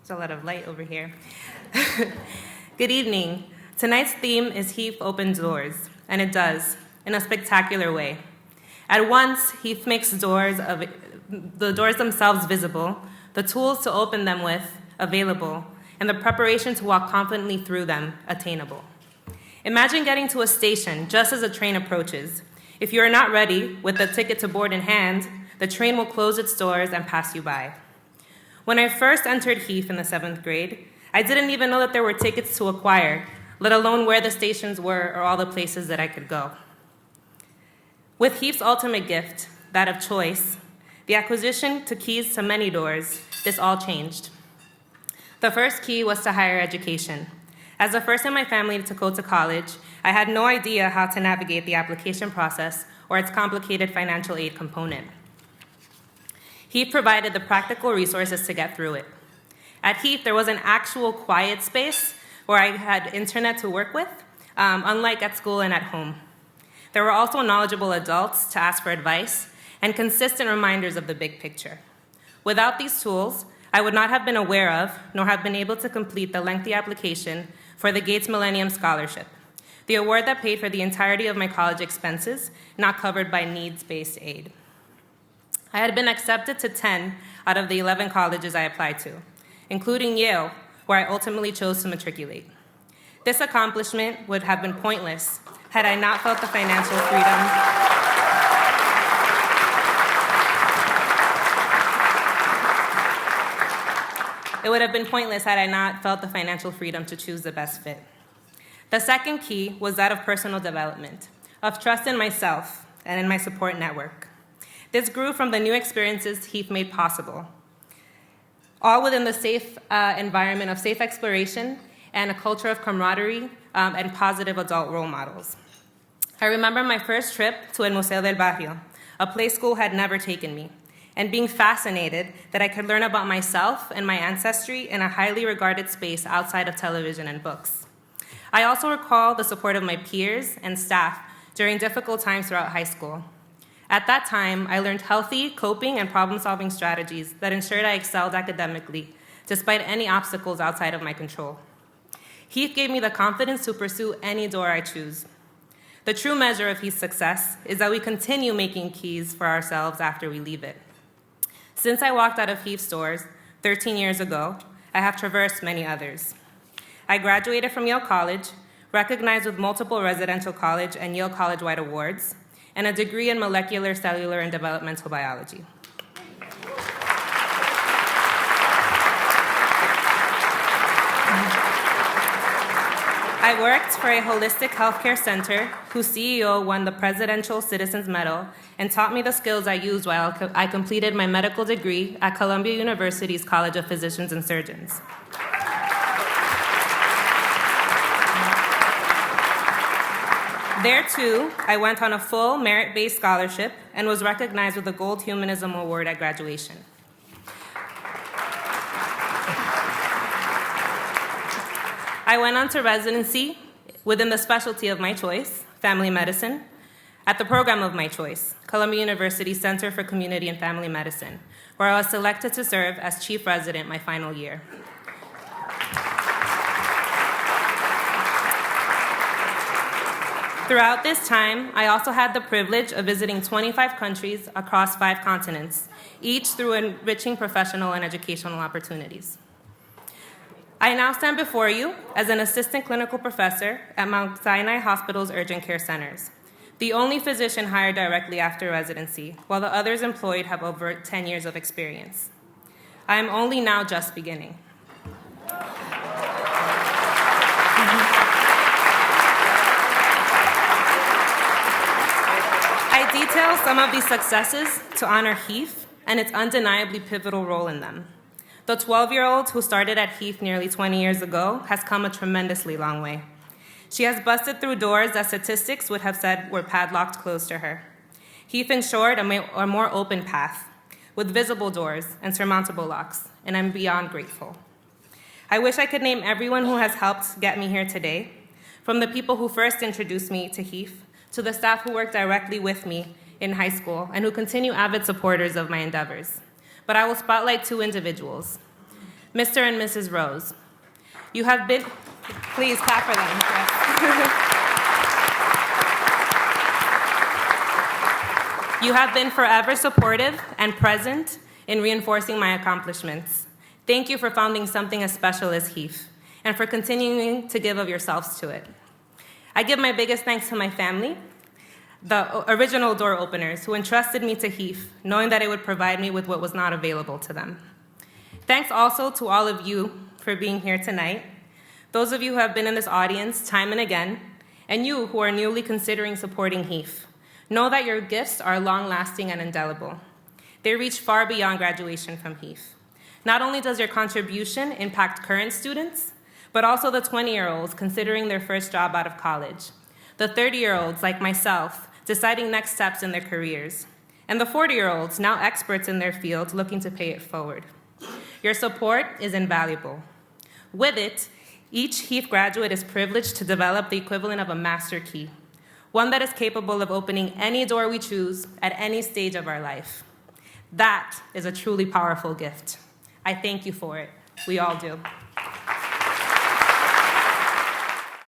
There's a lot of light over here. Good evening. Tonight's theme is HEAF opens doors, and it does, in a spectacular way. At once, HEAF makes the doors themselves visible, the tools to open them with available, and the preparation to walk confidently through them attainable. Imagine getting to a station just as a train approaches. If you are not ready, with the ticket to board in hand, the train will close its doors and pass you by. When I first entered HEAF in the 7th grade, I didn't even know that there were tickets to acquire, let alone where the stations were or all the places that I could go. With HEAF's ultimate gift, that of choice, the acquisition to keys to many doors, this all changed. The first key was to higher education. As the first in my family to go to college, I had no idea how to navigate the application process or its complicated financial aid component. HEAF provided the practical resources to get through it. At HEAF, there was an actual quiet space where I had internet to work with, unlike at school and at home. There were also knowledgeable adults to ask for advice and consistent reminders of the big picture. Without these tools, I would not have been aware of, nor have been able to complete the lengthy application for the Gates Millennium Scholarship, the award that paid for the entirety of my college expenses, not covered by needs-based aid. I had been accepted to 10 out of the 11 colleges I applied to, including Yale, where I ultimately chose to matriculate. This accomplishment would have been pointless had I not felt the financial freedom. It would have been pointless had I not felt the financial freedom to choose the best fit. The second key was that of personal development, of trust in myself and in my support network. This grew from the new experiences HEAF made possible, all within the safe environment of safe exploration and a culture of camaraderie and positive adult role models. I remember my first trip to El Museo del Barrio, a place school had never taken me, and being fascinated that I could learn about myself and my ancestry in a highly regarded space outside of television and books. I also recall the support of my peers and staff during difficult times throughout high school. At that time, I learned healthy coping and problem-solving strategies that ensured I excelled academically, despite any obstacles outside of my control. HEAF gave me the confidence to pursue any door I choose. The true measure of HEAF's success is that we continue making keys for ourselves after we leave it. Since I walked out of HEAF's doors 13 years ago, I have traversed many others. I graduated from Yale College, recognized with multiple residential college and Yale College-wide awards, and a degree in molecular, cellular, and developmental biology. I worked for a holistic healthcare center whose CEO won the Presidential Citizens Medal and taught me the skills I used while I completed my medical degree at Columbia University's College of Physicians and Surgeons. There, too, I went on a full merit-based scholarship and was recognized with the Gold Humanism Award at graduation. I went on to residency within the specialty of my choice, family medicine, at the program of my choice, Columbia University Center for Community and Family Medicine, where I was selected to serve as chief resident my final year. Throughout this time, I also had the privilege of visiting 25 countries across 5 continents, each through enriching professional and educational opportunities. I now stand before you as an assistant clinical professor at Mount Sinai Hospital's Urgent Care Centers, the only physician hired directly after residency, while the others employed have over 10 years of experience. I am only now just beginning. I detail some of these successes to honor HEAF and its undeniably pivotal role in them. The 12-year-old who started at HEAF nearly 20 years ago has come a tremendously long way. She has busted through doors that statistics would have said were padlocked closed to her. HEAF ensured a more open path, with visible doors and surmountable locks, and I'm beyond grateful. I wish I could name everyone who has helped get me here today, from the people who first introduced me to HEAF, to the staff who worked directly with me in high school and who continue avid supporters of my endeavors. But I will spotlight 2 individuals. Mr. and Mrs. Rose, you have been, please clap for them. Yes. You have been forever supportive and present in reinforcing my accomplishments. Thank you for founding something as special as HEAF and for continuing to give of yourselves to it. I give my biggest thanks to my family, the original door openers who entrusted me to HEAF, knowing that it would provide me with what was not available to them. Thanks also to all of you for being here tonight, those of you who have been in this audience time and again, and you who are newly considering supporting HEAF. Know that your gifts are long-lasting and indelible. They reach far beyond graduation from HEAF. Not only does your contribution impact current students, but also the 20-year-olds considering their first job out of college, the 30-year-olds like myself deciding next steps in their careers, and the 40-year-olds now experts in their field looking to pay it forward. Your support is invaluable. With it, each HEAF graduate is privileged to develop the equivalent of a master key, one that is capable of opening any door we choose at any stage of our life. That is a truly powerful gift. I thank you for it. We all do.